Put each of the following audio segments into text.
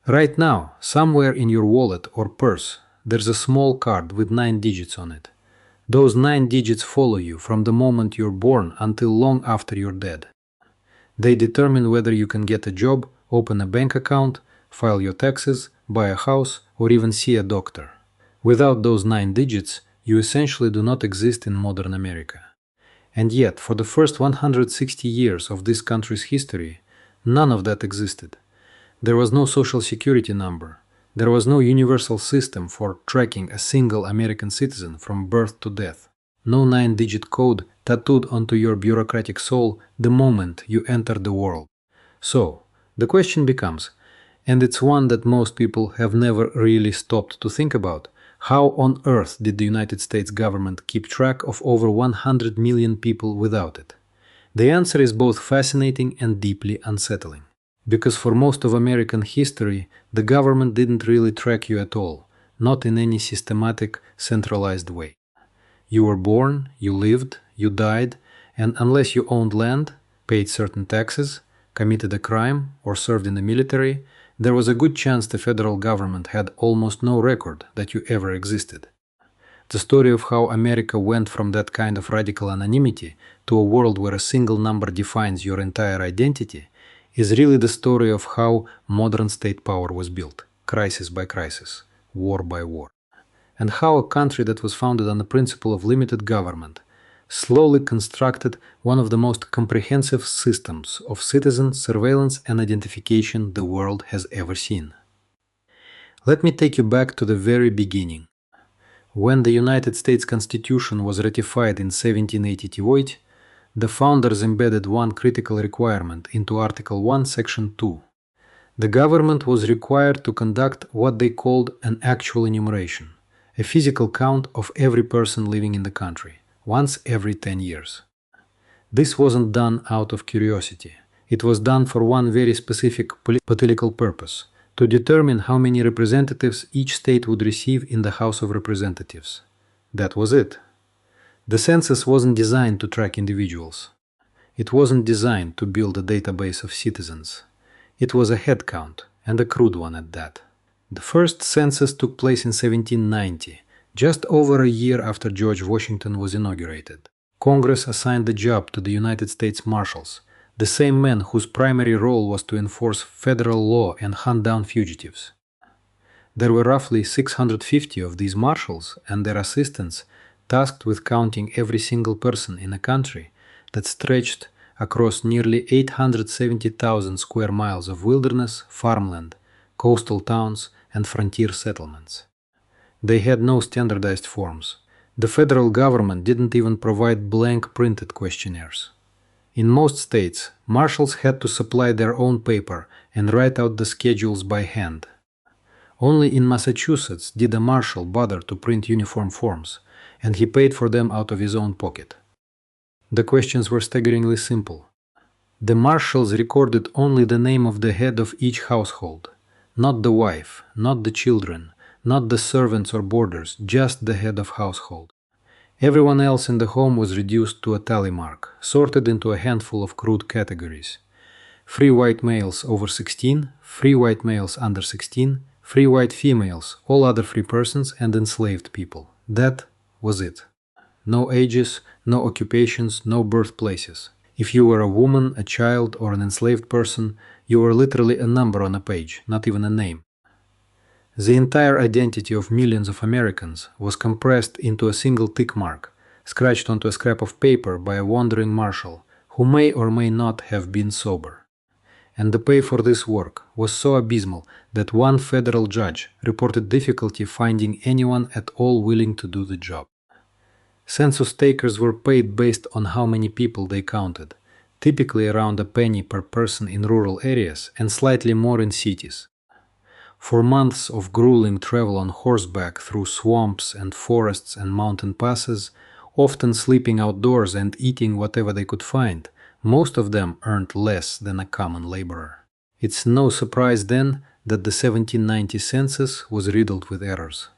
Right now, somewhere in your wallet or purse, there's a small card with 9 digits on it. Those 9 digits follow you from the moment you're born until long after you're dead. They determine whether you can get a job, open a bank account, file your taxes, buy a house, or even see a doctor. Without those 9 digits, you essentially do not exist in modern America. And yet, for the first 160 years of this country's history, none of that existed. There was no social security number. There was no universal system for tracking a single American citizen from birth to death. No 9-digit code tattooed onto your bureaucratic soul the moment you entered the world. So, the question becomes, and it's one that most people have never really stopped to think about, how on earth did the United States government keep track of over 100 million people without it? The answer is both fascinating and deeply unsettling. Because for most of American history, the government didn't really track you at all, not in any systematic, centralized way. You were born, you lived, you died, and unless you owned land, paid certain taxes, committed a crime, or served in the military, there was a good chance the federal government had almost no record that you ever existed. The story of how America went from that kind of radical anonymity to a world where a single number defines your entire identity is really the story of how modern state power was built, crisis by crisis, war by war, and how a country that was founded on the principle of limited government slowly constructed one of the most comprehensive systems of citizen surveillance and identification the world has ever seen. Let me take you back to the very beginning. When the United States Constitution was ratified in 1788, the founders embedded one critical requirement into Article 1, Section 2. The government was required to conduct what they called an actual enumeration, a physical count of every person living in the country, once every 10 years. This wasn't done out of curiosity. It was done for one very specific political purpose, to determine how many representatives each state would receive in the House of Representatives. That was it. The census wasn't designed to track individuals. It wasn't designed to build a database of citizens. It was a head count, and a crude one at that. The first census took place in 1790, just over a year after George Washington was inaugurated. Congress assigned the job to the United States Marshals, the same men whose primary role was to enforce federal law and hunt down fugitives. There were roughly 650 of these marshals and their assistants tasked with counting every single person in a country that stretched across nearly 870,000 square miles of wilderness, farmland, coastal towns, and frontier settlements. They had no standardized forms. The federal government didn't even provide blank printed questionnaires. In most states, marshals had to supply their own paper and write out the schedules by hand. Only in Massachusetts did a marshal bother to print uniform forms, and he paid for them out of his own pocket. The questions were staggeringly simple. The marshals recorded only the name of the head of each household, not the wife, not the children, not the servants or boarders, just the head of household. Everyone else in the home was reduced to a tally mark, sorted into a handful of crude categories. Free white males over 16, free white males under 16, free white females, all other free persons, and enslaved people. That was it. No ages, no occupations, no birthplaces. If you were a woman, a child, or an enslaved person, you were literally a number on a page, not even a name. The entire identity of millions of Americans was compressed into a single tick mark, scratched onto a scrap of paper by a wandering marshal who may or may not have been sober. And the pay for this work was so abysmal that one federal judge reported difficulty finding anyone at all willing to do the job. Census takers were paid based on how many people they counted, typically around a penny per person in rural areas and slightly more in cities. For months of grueling travel on horseback through swamps and forests and mountain passes, often sleeping outdoors and eating whatever they could find, most of them earned less than a common laborer. It's no surprise then that the 1790 census was riddled with errors.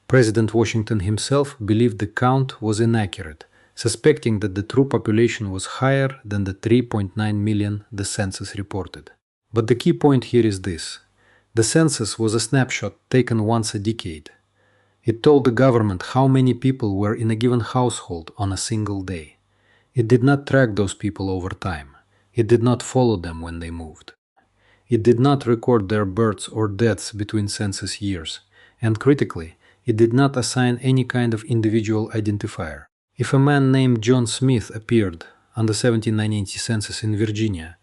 President Washington himself believed the count was inaccurate, suspecting that the true population was higher than the 3.9 million the census reported. But the key point here is this. The census was a snapshot taken once a decade. It told the government how many people were in a given household on a single day. It did not track those people over time. It did not follow them when they moved. It did not record their births or deaths between census years, and critically, it did not assign any kind of individual identifier. If a man named John Smith appeared on the 1790 census in Virginia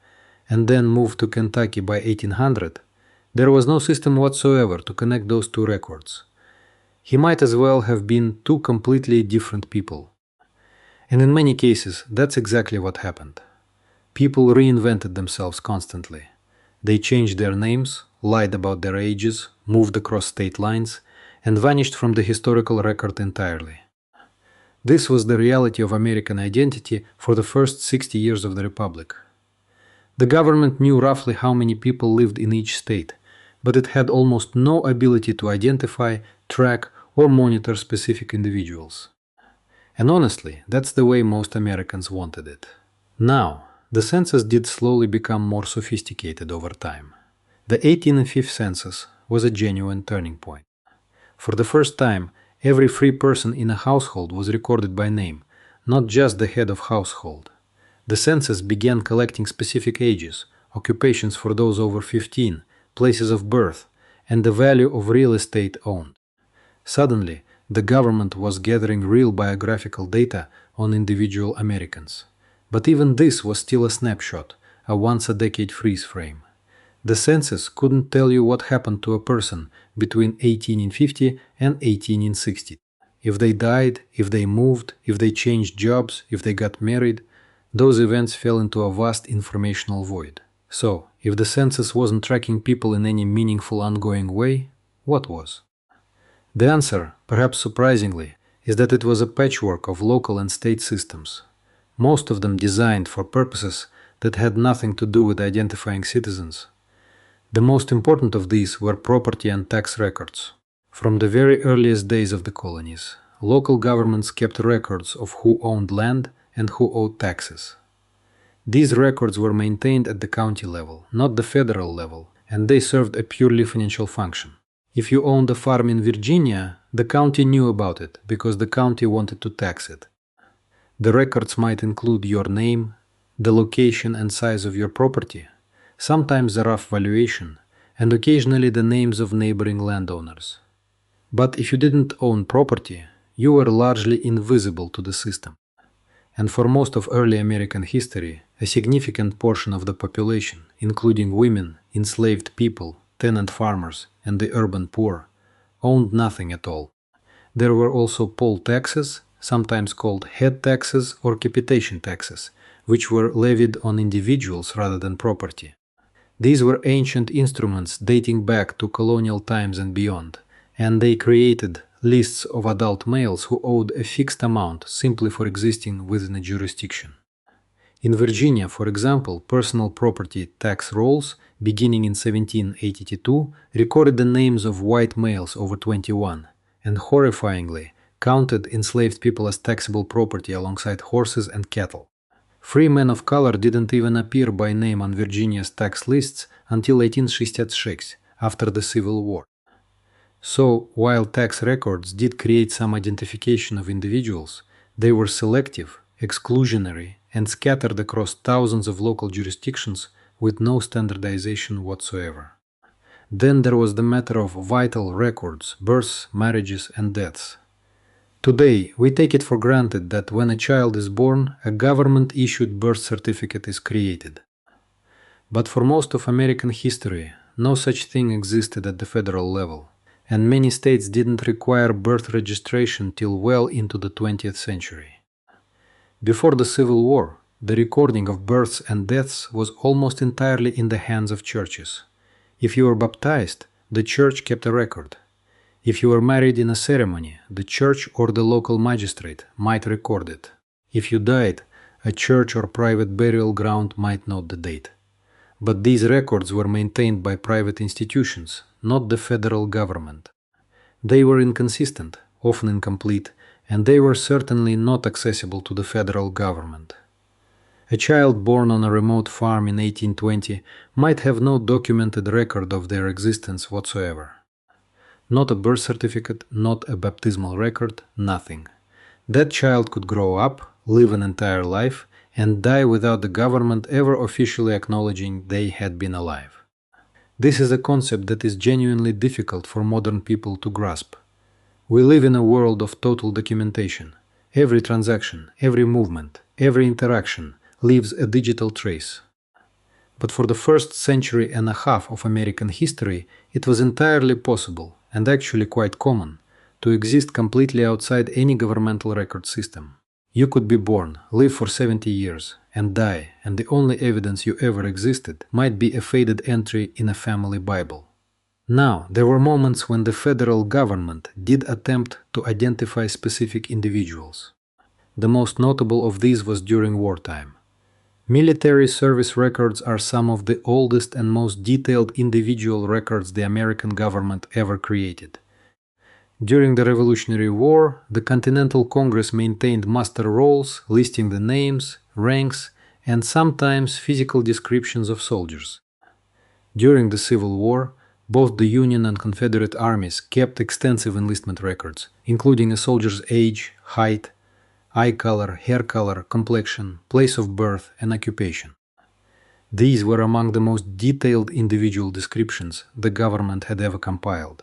and then moved to Kentucky by 1800, there was no system whatsoever to connect those two records. He might as well have been two completely different people. And in many cases, that's exactly what happened. People reinvented themselves constantly. They changed their names, lied about their ages, moved across state lines, and vanished from the historical record entirely. This was the reality of American identity for the first 60 years of the Republic. The government knew roughly how many people lived in each state, but it had almost no ability to identify, track, or monitor specific individuals. And honestly, that's the way most Americans wanted it. Now, the census did slowly become more sophisticated over time. The 1805 census was a genuine turning point. For the first time, every free person in a household was recorded by name, not just the head of household. The census began collecting specific ages, occupations for those over 15, places of birth, and the value of real estate owned. Suddenly, the government was gathering real biographical data on individual Americans. But even this was still a snapshot, a once-a-decade freeze frame. The census couldn't tell you what happened to a person between 1850 and 1860. If they died, if they moved, if they changed jobs, if they got married, those events fell into a vast informational void. So, if the census wasn't tracking people in any meaningful ongoing way, what was? The answer, perhaps surprisingly, is that it was a patchwork of local and state systems, most of them designed for purposes that had nothing to do with identifying citizens. The most important of these were property and tax records. From the very earliest days of the colonies, local governments kept records of who owned land and who owed taxes. These records were maintained at the county level, not the federal level, and they served a purely financial function. If you owned a farm in Virginia, the county knew about it because the county wanted to tax it. The records might include your name, the location and size of your property, sometimes a rough valuation, and occasionally the names of neighboring landowners. But if you didn't own property, you were largely invisible to the system. And for most of early American history, a significant portion of the population, including women, enslaved people, tenant farmers, and the urban poor, owned nothing at all. There were also poll taxes, sometimes called head taxes or capitation taxes, which were levied on individuals rather than property. These were ancient instruments dating back to colonial times and beyond, and they created lists of adult males who owed a fixed amount simply for existing within a jurisdiction. In Virginia, for example, personal property tax rolls, beginning in 1782, recorded the names of white males over 21, and horrifyingly, counted enslaved people as taxable property alongside horses and cattle. Free men of color didn't even appear by name on Virginia's tax lists until 1866, after the Civil War. So, while tax records did create some identification of individuals, they were selective, exclusionary, and scattered across thousands of local jurisdictions with no standardization whatsoever. Then there was the matter of vital records, births, marriages, and deaths. Today, we take it for granted that when a child is born, a government-issued birth certificate is created. But for most of American history, no such thing existed at the federal level, and many states didn't require birth registration till well into the 20th century. Before the Civil War, the recording of births and deaths was almost entirely in the hands of churches. If you were baptized, the church kept a record. If you were married in a ceremony, the church or the local magistrate might record it. If you died, a church or private burial ground might note the date. But these records were maintained by private institutions, not the federal government. They were inconsistent, often incomplete, and they were certainly not accessible to the federal government. A child born on a remote farm in 1820 might have no documented record of their existence whatsoever. Not a birth certificate, not a baptismal record, nothing. That child could grow up, live an entire life, and die without the government ever officially acknowledging they had been alive. This is a concept that is genuinely difficult for modern people to grasp. We live in a world of total documentation. Every transaction, every movement, every interaction leaves a digital trace. But for the first century and a half of American history, it was entirely possible, and actually quite common, to exist completely outside any governmental record system. You could be born, live for 70 years, and die, and the only evidence you ever existed might be a faded entry in a family Bible. Now, there were moments when the federal government did attempt to identify specific individuals. The most notable of these was during wartime. Military service records are some of the oldest and most detailed individual records the American government ever created. During the Revolutionary War, the Continental Congress maintained master rolls listing the names, ranks, and sometimes physical descriptions of soldiers. During the Civil War, both the Union and Confederate armies kept extensive enlistment records, including a soldier's age, height, eye color, hair color, complexion, place of birth, and occupation. These were among the most detailed individual descriptions the government had ever compiled.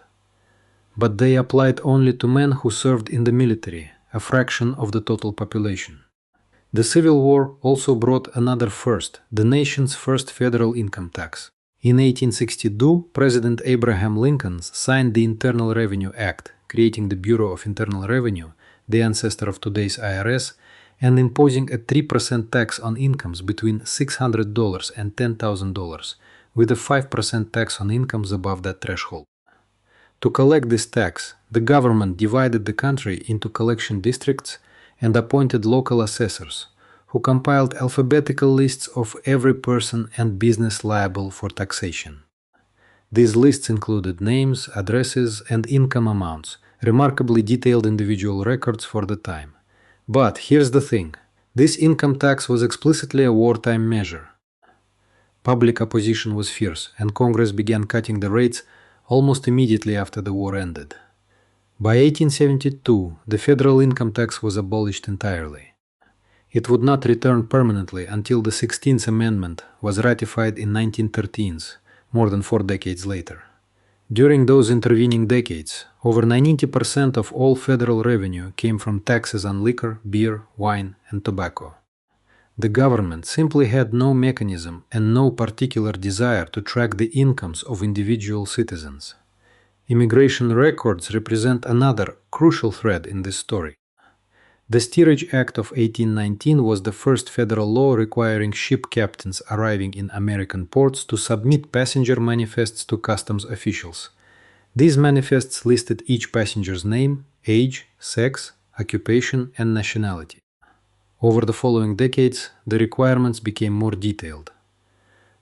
But they applied only to men who served in the military, a fraction of the total population. The Civil War also brought another first, the nation's first federal income tax. In 1862, President Abraham Lincoln signed the Internal Revenue Act, creating the Bureau of Internal Revenue, the ancestor of today's IRS, and imposing a 3% tax on incomes between $600 and $10,000, with a 5% tax on incomes above that threshold. To collect this tax, the government divided the country into collection districts and appointed local assessors, who compiled alphabetical lists of every person and business liable for taxation. These lists included names, addresses, and income amounts, remarkably detailed individual records for the time. But here's the thing, this income tax was explicitly a wartime measure. Public opposition was fierce, and Congress began cutting the rates almost immediately after the war ended. By 1872, the federal income tax was abolished entirely. It would not return permanently until the 16th Amendment was ratified in 1913, more than 4 decades later. During those intervening decades, over 90% of all federal revenue came from taxes on liquor, beer, wine, and tobacco. The government simply had no mechanism and no particular desire to track the incomes of individual citizens. Immigration records represent another crucial thread in this story. The Steerage Act of 1819 was the first federal law requiring ship captains arriving in American ports to submit passenger manifests to customs officials. These manifests listed each passenger's name, age, sex, occupation, and nationality. Over the following decades, the requirements became more detailed.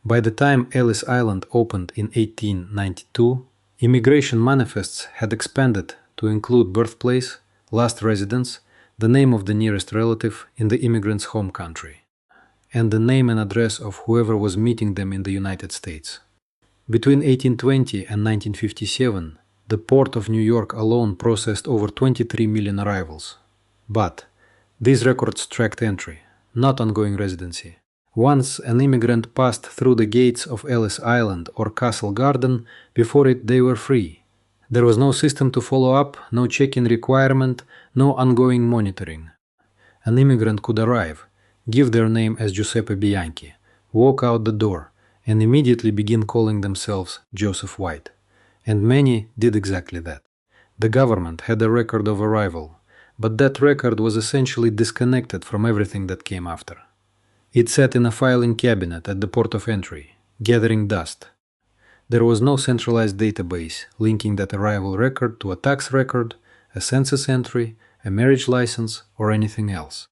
By the time Ellis Island opened in 1892, immigration manifests had expanded to include birthplace, last residence, the name of the nearest relative in the immigrant's home country, and the name and address of whoever was meeting them in the United States. Between 1820 and 1957, the Port of New York alone processed over 23 million arrivals. But these records tracked entry, not ongoing residency. Once an immigrant passed through the gates of Ellis Island or Castle Garden, before it they were free. There was no system to follow up, no check-in requirement, no ongoing monitoring. An immigrant could arrive, give their name as Giuseppe Bianchi, walk out the door, and immediately begin calling themselves Joseph White. And many did exactly that. The government had a record of arrival, but that record was essentially disconnected from everything that came after. It sat in a filing cabinet at the port of entry, gathering dust. There was no centralized database linking that arrival record to a tax record, a census entry, a marriage license, or anything else.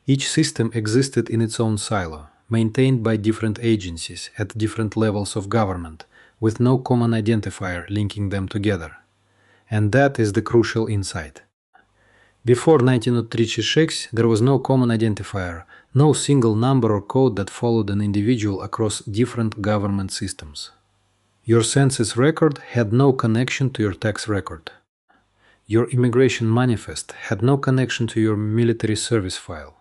Each system existed in its own silo, maintained by different agencies at different levels of government, with no common identifier linking them together. And that is the crucial insight. Before 1936, there was no common identifier, no single number or code that followed an individual across different government systems. Your census record had no connection to your tax record. Your immigration manifest had no connection to your military service file.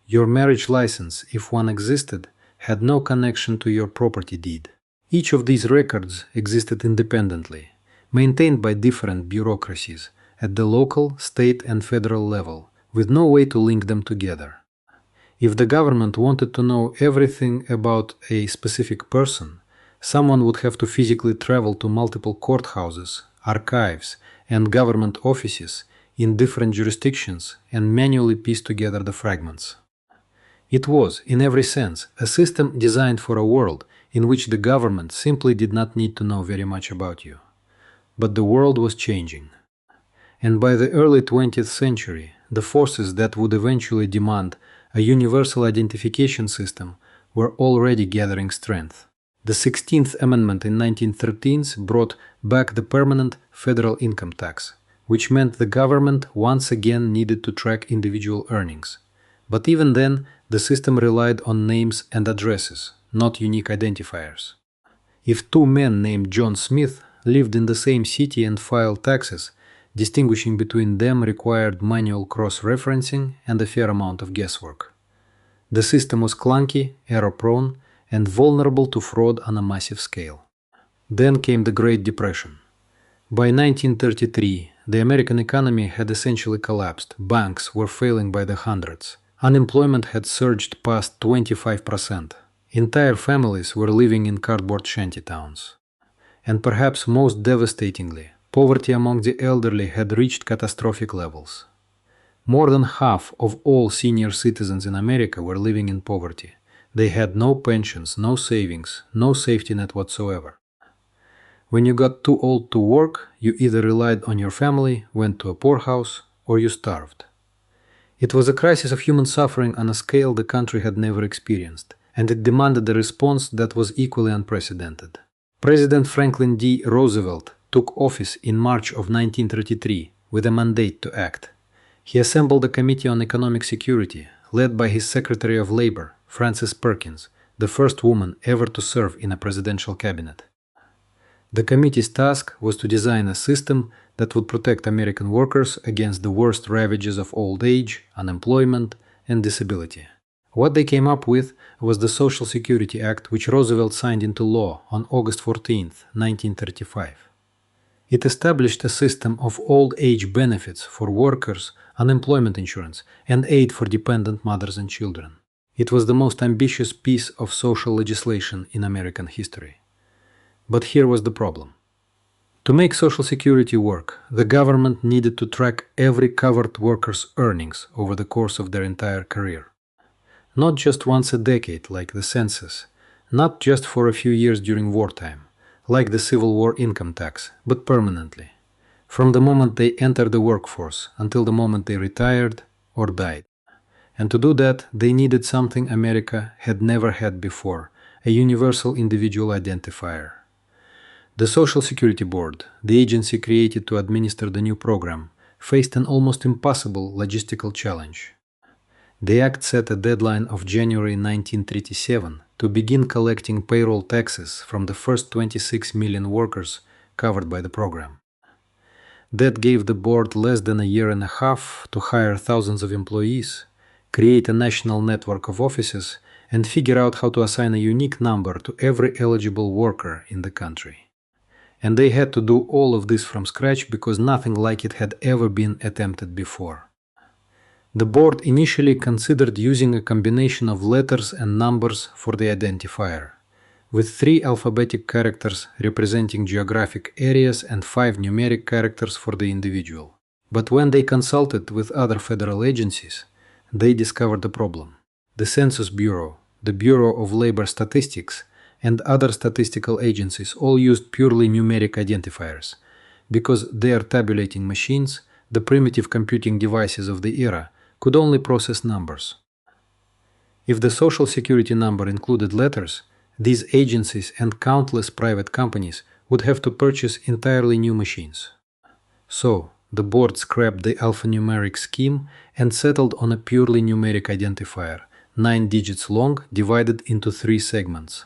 Your marriage license, if one existed, had no connection to your property deed. Each of these records existed independently, maintained by different bureaucracies at the local, state, and federal level, with no way to link them together. If the government wanted to know everything about a specific person, someone would have to physically travel to multiple courthouses, archives, and government offices in different jurisdictions and manually piece together the fragments. It was, in every sense, a system designed for a world in which the government simply did not need to know very much about you. But the world was changing. And by the early 20th century, the forces that would eventually demand a universal identification system were already gathering strength. The 16th Amendment in 1913 brought back the permanent federal income tax, which meant the government once again needed to track individual earnings. But even then, the system relied on names and addresses, not unique identifiers. If two men named John Smith lived in the same city and filed taxes, distinguishing between them required manual cross-referencing and a fair amount of guesswork. The system was clunky, error-prone, and vulnerable to fraud on a massive scale. Then came the Great Depression. By 1933, the American economy had essentially collapsed, banks were failing by the hundreds, unemployment had surged past 25%, entire families were living in cardboard shantytowns. And perhaps most devastatingly, poverty among the elderly had reached catastrophic levels. More than half of all senior citizens in America were living in poverty. They had no pensions, no savings, no safety net whatsoever. When you got too old to work, you either relied on your family, went to a poorhouse, or you starved. It was a crisis of human suffering on a scale the country had never experienced, and it demanded a response that was equally unprecedented. President Franklin D. Roosevelt took office in March of 1933 with a mandate to act. He assembled a Committee on Economic Security, led by his Secretary of Labor, Frances Perkins, the first woman ever to serve in a presidential cabinet. The committee's task was to design a system that would protect American workers against the worst ravages of old age, unemployment, and disability. What they came up with was the Social Security Act, which Roosevelt signed into law on August 14, 1935. It established a system of old age benefits for workers, unemployment insurance, and aid for dependent mothers and children. It was the most ambitious piece of social legislation in American history. But here was the problem. To make Social Security work, the government needed to track every covered worker's earnings over the course of their entire career. Not just once a decade, like the census, not just for a few years during wartime, like the Civil War income tax, but permanently, from the moment they entered the workforce until the moment they retired or died. And to do that, they needed something America had never had before, a universal individual identifier. The Social Security Board, the agency created to administer the new program, faced an almost impossible logistical challenge. The act set a deadline of January 1937 to begin collecting payroll taxes from the first 26 million workers covered by the program. That gave the board less than a year and a half to hire thousands of employees, create a national network of offices, and figure out how to assign a unique number to every eligible worker in the country. And they had to do all of this from scratch because nothing like it had ever been attempted before. The board initially considered using a combination of letters and numbers for the identifier, with 3 alphabetic characters representing geographic areas and 5 numeric characters for the individual. But when they consulted with other federal agencies, they discovered a problem. The Census Bureau, the Bureau of Labor Statistics, and other statistical agencies all used purely numeric identifiers, because their tabulating machines, the primitive computing devices of the era, could only process numbers. If the Social Security number included letters, these agencies and countless private companies would have to purchase entirely new machines. So, the board scrapped the alphanumeric scheme and settled on a purely numeric identifier, 9 digits long, divided into 3 segments.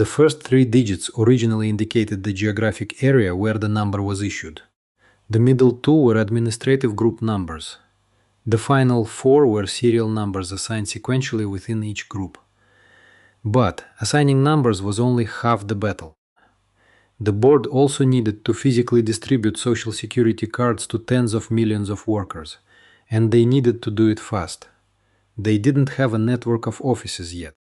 The first 3 digits originally indicated the geographic area where the number was issued. The middle 2 were administrative group numbers. The final 4 were serial numbers assigned sequentially within each group. But assigning numbers was only half the battle. The board also needed to physically distribute Social Security cards to tens of millions of workers, and they needed to do it fast. They didn't have a network of offices yet.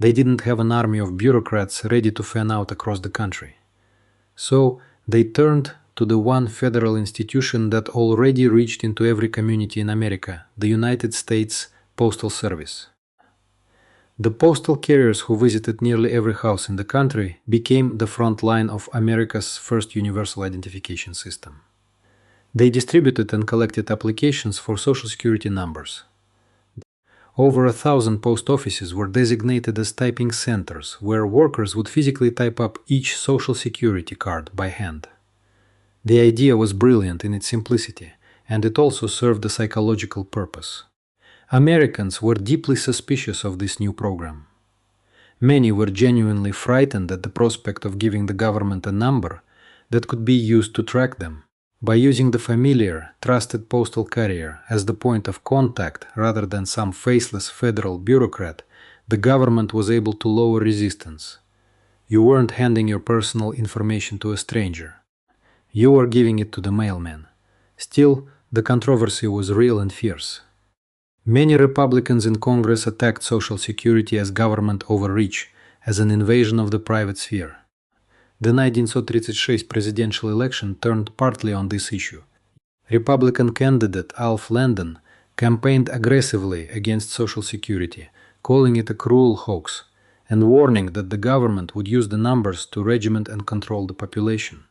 They didn't have an army of bureaucrats ready to fan out across the country. So they turned to the one federal institution that already reached into every community in America, the United States Postal Service. The postal carriers who visited nearly every house in the country became the front line of America's first universal identification system. They distributed and collected applications for Social Security numbers. Over 1,000 post offices were designated as typing centers, where workers would physically type up each Social Security card by hand. The idea was brilliant in its simplicity, and it also served a psychological purpose. Americans were deeply suspicious of this new program. Many were genuinely frightened at the prospect of giving the government a number that could be used to track them. By using the familiar, trusted postal carrier as the point of contact rather than some faceless federal bureaucrat, the government was able to lower resistance. You weren't handing your personal information to a stranger. You were giving it to the mailman. Still, the controversy was real and fierce. Many Republicans in Congress attacked Social Security as government overreach, as an invasion of the private sphere. The 1936 presidential election turned partly on this issue. Republican candidate Alf Landon campaigned aggressively against Social Security, calling it a cruel hoax, and warning that the government would use the numbers to regiment and control the population.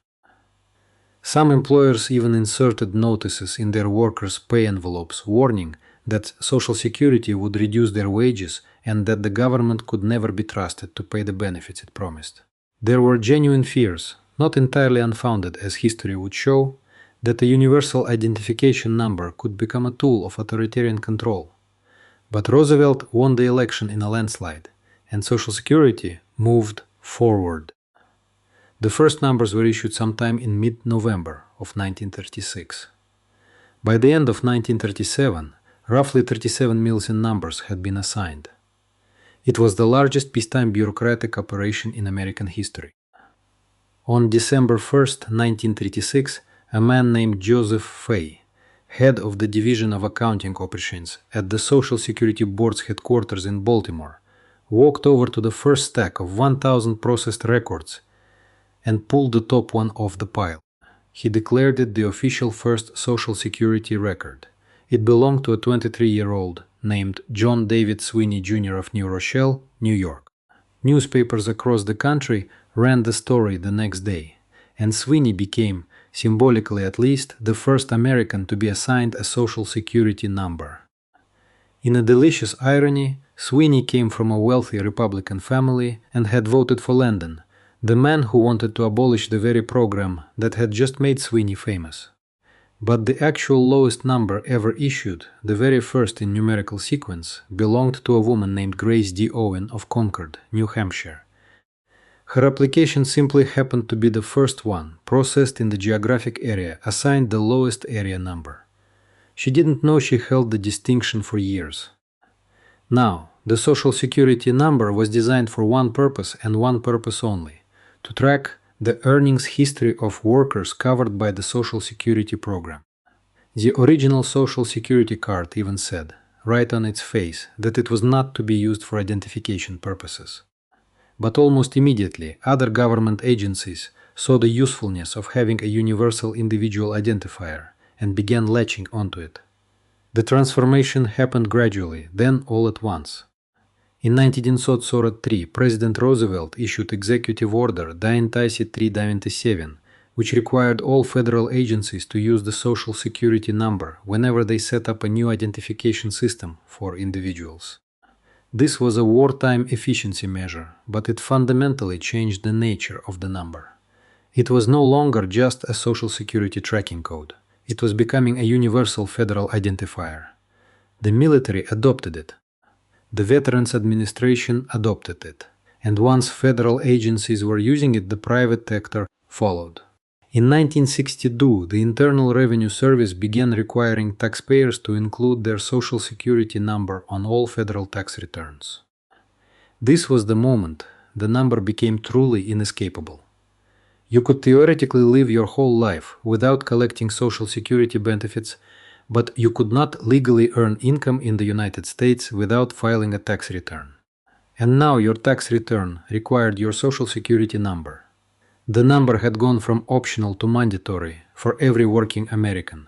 Some employers even inserted notices in their workers' pay envelopes warning that Social Security would reduce their wages and that the government could never be trusted to pay the benefits it promised. There were genuine fears, not entirely unfounded as history would show, that a universal identification number could become a tool of authoritarian control. But Roosevelt won the election in a landslide, and Social Security moved forward. The first numbers were issued sometime in mid-November of 1936. By the end of 1937, roughly 37 million numbers had been assigned. It was the largest peacetime bureaucratic operation in American history. On December 1, 1936, a man named Joseph Fay, head of the Division of Accounting Operations at the Social Security Board's headquarters in Baltimore, walked over to the first stack of 1,000 processed records and pulled the top one off the pile. He declared it the official first Social Security record. It belonged to a 23-year-old named John David Sweeney Jr. of New Rochelle, New York. Newspapers across the country ran the story the next day, and Sweeney became, symbolically at least, the first American to be assigned a Social Security number. In a delicious irony, Sweeney came from a wealthy Republican family and had voted for Landon, the man who wanted to abolish the very program that had just made Sweeney famous. But the actual lowest number ever issued, the very first in numerical sequence, belonged to a woman named Grace D. Owen of Concord, New Hampshire. Her application simply happened to be the first one, processed in the geographic area, assigned the lowest area number. She didn't know she held the distinction for years. Now, the Social Security number was designed for one purpose and one purpose only: to track the earnings history of workers covered by the Social Security program. The original Social Security card even said, right on its face, that it was not to be used for identification purposes. But almost immediately, other government agencies saw the usefulness of having a universal individual identifier and began latching onto it. The transformation happened gradually, then all at once. In 1943, President Roosevelt issued Executive Order 9397, which required all federal agencies to use the Social Security number whenever they set up a new identification system for individuals. This was a wartime efficiency measure, but it fundamentally changed the nature of the number. It was no longer just a Social Security tracking code. It was becoming a universal federal identifier. The military adopted it. The Veterans Administration adopted it. And once federal agencies were using it, the private sector followed. In 1962, the Internal Revenue Service began requiring taxpayers to include their Social Security number on all federal tax returns. This was the moment the number became truly inescapable. You could theoretically live your whole life without collecting Social Security benefits, but you could not legally earn income in the United States without filing a tax return. And now your tax return required your Social Security number. The number had gone from optional to mandatory for every working American.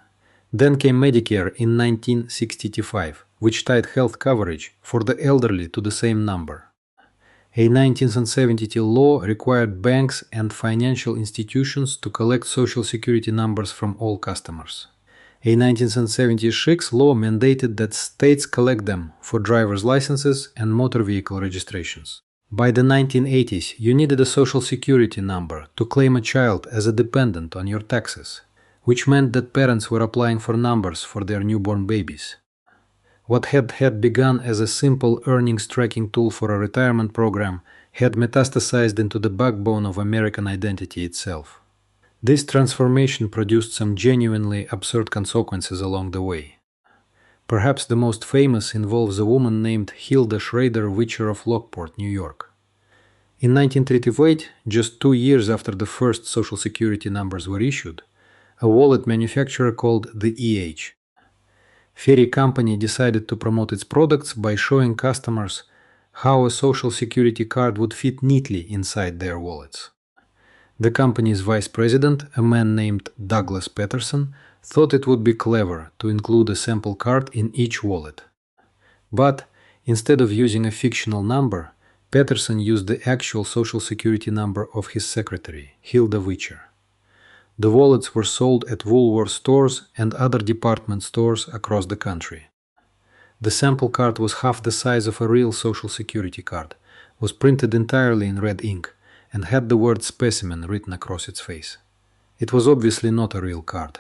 Then came Medicare in 1965, which tied health coverage for the elderly to the same number. A 1972 law required banks and financial institutions to collect Social Security numbers from all customers. A 1976 law mandated that states collect them for driver's licenses and motor vehicle registrations. By the 1980s, you needed a Social Security number to claim a child as a dependent on your taxes, which meant that parents were applying for numbers for their newborn babies. What had begun as a simple earnings tracking tool for a retirement program had metastasized into the backbone of American identity itself. This transformation produced some genuinely absurd consequences along the way. Perhaps the most famous involves a woman named Hilda Schrader Witcher of Lockport, New York. In 1938, just 2 years after the first Social Security numbers were issued, a wallet manufacturer called the EH Ferry Company decided to promote its products by showing customers how a Social Security card would fit neatly inside their wallets. The company's vice president, a man named Douglas Peterson, thought it would be clever to include a sample card in each wallet. But instead of using a fictional number, Peterson used the actual Social Security number of his secretary, Hilda Witcher. The wallets were sold at Woolworth stores and other department stores across the country. The sample card was half the size of a real Social Security card, was printed entirely in red ink, and had the word specimen written across its face. It was obviously not a real card.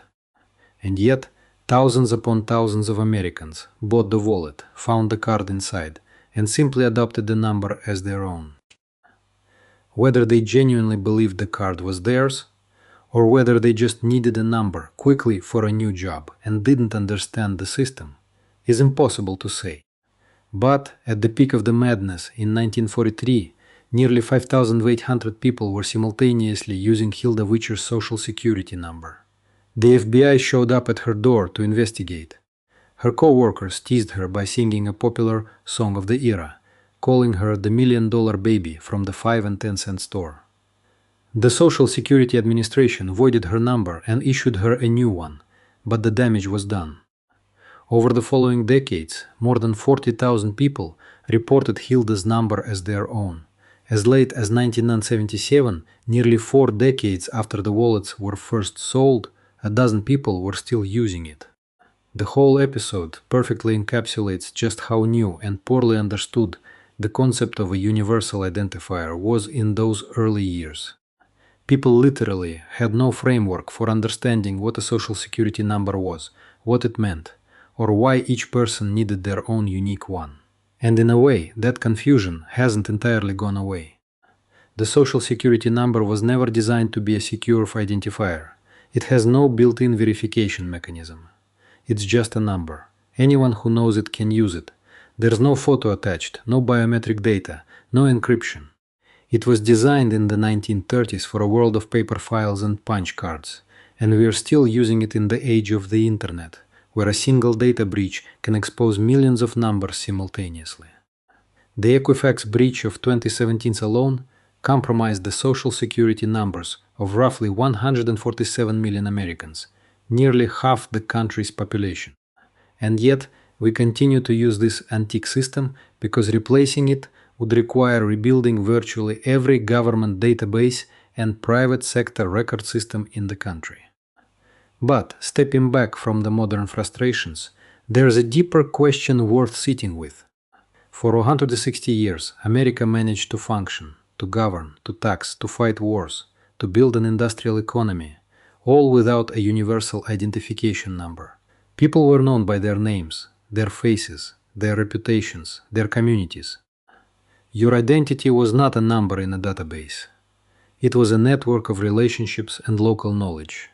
And yet, thousands upon thousands of Americans bought the wallet, found the card inside, and simply adopted the number as their own. Whether they genuinely believed the card was theirs, or whether they just needed a number quickly for a new job and didn't understand the system, is impossible to say. But at the peak of the madness in 1943, nearly 5,800 people were simultaneously using Hilda Witcher's Social Security number. The FBI showed up at her door to investigate. Her co-workers teased her by singing a popular song of the era, calling her the $1 million baby from the 5 and 10 cent store. The Social Security Administration voided her number and issued her a new one, but the damage was done. Over the following decades, more than 40,000 people reported Hilda's number as their own. As late as 1977, nearly 4 decades after the wallets were first sold, a dozen people were still using it. The whole episode perfectly encapsulates just how new and poorly understood the concept of a universal identifier was in those early years. People literally had no framework for understanding what a Social Security number was, what it meant, or why each person needed their own unique one. And in a way, that confusion hasn't entirely gone away. The Social Security number was never designed to be a secure identifier. It has no built-in verification mechanism. It's just a number. Anyone who knows it can use it. There's no photo attached, no biometric data, no encryption. It was designed in the 1930s for a world of paper files and punch cards, and we are still using it in the age of the internet, where a single data breach can expose millions of numbers simultaneously. The Equifax breach of 2017 alone compromised the Social Security numbers of roughly 147 million Americans, nearly half the country's population. And yet, we continue to use this antique system because replacing it would require rebuilding virtually every government database and private sector record system in the country. But, stepping back from the modern frustrations, there is a deeper question worth sitting with. For 160 years, America managed to function, to govern, to tax, to fight wars, to build an industrial economy, all without a universal identification number. People were known by their names, their faces, their reputations, their communities. Your identity was not a number in a database. It was a network of relationships and local knowledge.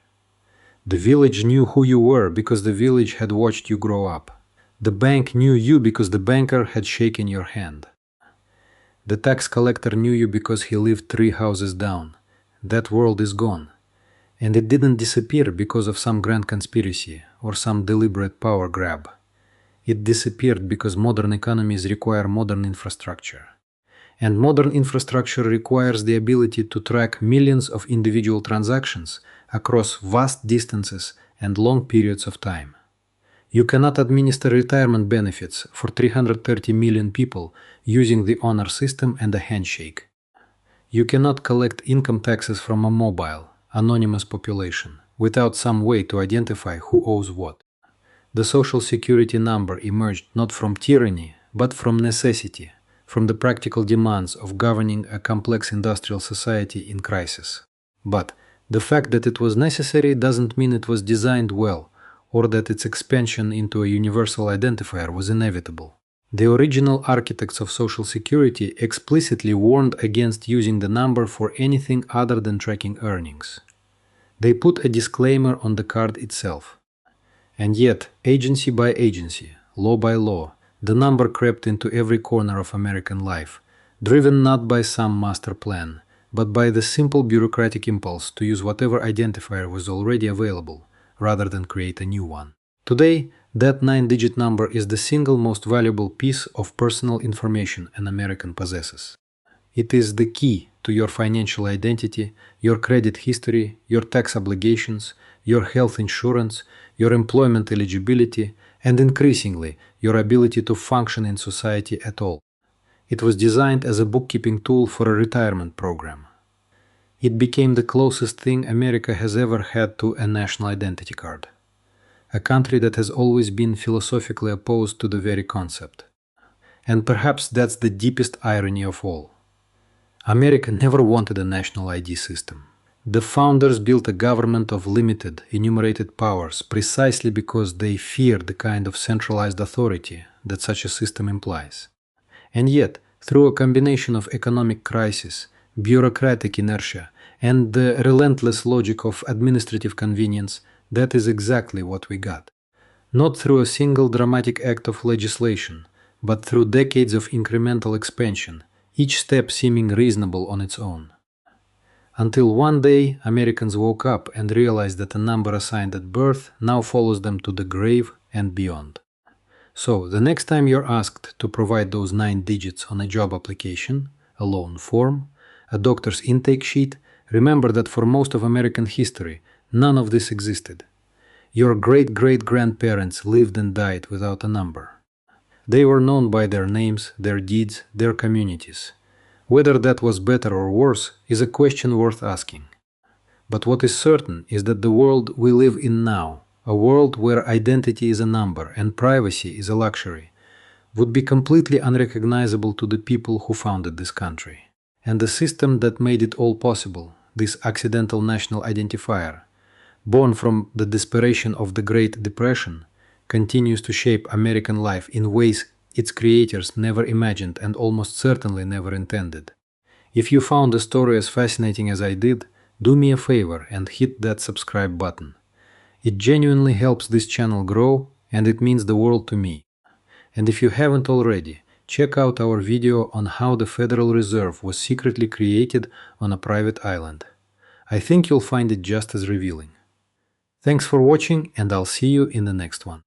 The village knew who you were because the village had watched you grow up. The bank knew you because the banker had shaken your hand. The tax collector knew you because he lived 3 houses down. That world is gone. And it didn't disappear because of some grand conspiracy or some deliberate power grab. It disappeared because modern economies require modern infrastructure. And modern infrastructure requires the ability to track millions of individual transactions across vast distances and long periods of time. You cannot administer retirement benefits for 330 million people using the honor system and a handshake. You cannot collect income taxes from a mobile, anonymous population without some way to identify who owes what. The social security number emerged not from tyranny, but from necessity, from the practical demands of governing a complex industrial society in crisis. But the fact that it was necessary doesn't mean it was designed well, or that its expansion into a universal identifier was inevitable. The original architects of Social Security explicitly warned against using the number for anything other than tracking earnings. They put a disclaimer on the card itself. And yet, agency by agency, law by law, the number crept into every corner of American life, driven not by some master plan, but by the simple bureaucratic impulse to use whatever identifier was already available, rather than create a new one. Today, that 9-digit number is the single most valuable piece of personal information an American possesses. It is the key to your financial identity, your credit history, your tax obligations, your health insurance, your employment eligibility, and increasingly, your ability to function in society at all. It was designed as a bookkeeping tool for a retirement program. It became the closest thing America has ever had to a national identity card. A country that has always been philosophically opposed to the very concept. And perhaps that's the deepest irony of all. America never wanted a national ID system. The founders built a government of limited, enumerated powers precisely because they feared the kind of centralized authority that such a system implies. And yet, through a combination of economic crisis, bureaucratic inertia, and the relentless logic of administrative convenience, that is exactly what we got. Not through a single dramatic act of legislation, but through decades of incremental expansion, each step seeming reasonable on its own. Until one day, Americans woke up and realized that a number assigned at birth now follows them to the grave and beyond. So, the next time you're asked to provide those 9 digits on a job application, a loan form, a doctor's intake sheet, remember that for most of American history, none of this existed. Your great-great-grandparents lived and died without a number. They were known by their names, their deeds, their communities. Whether that was better or worse is a question worth asking. But what is certain is that the world we live in now, a world where identity is a number and privacy is a luxury, would be completely unrecognizable to the people who founded this country. And the system that made it all possible, this accidental national identifier, born from the desperation of the Great Depression, continues to shape American life in ways its creators never imagined and almost certainly never intended. If you found the story as fascinating as I did, do me a favor and hit that subscribe button. It genuinely helps this channel grow, and it means the world to me. And if you haven't already, check out our video on how the Federal Reserve was secretly created on a private island. I think you'll find it just as revealing. Thanks for watching, and I'll see you in the next one.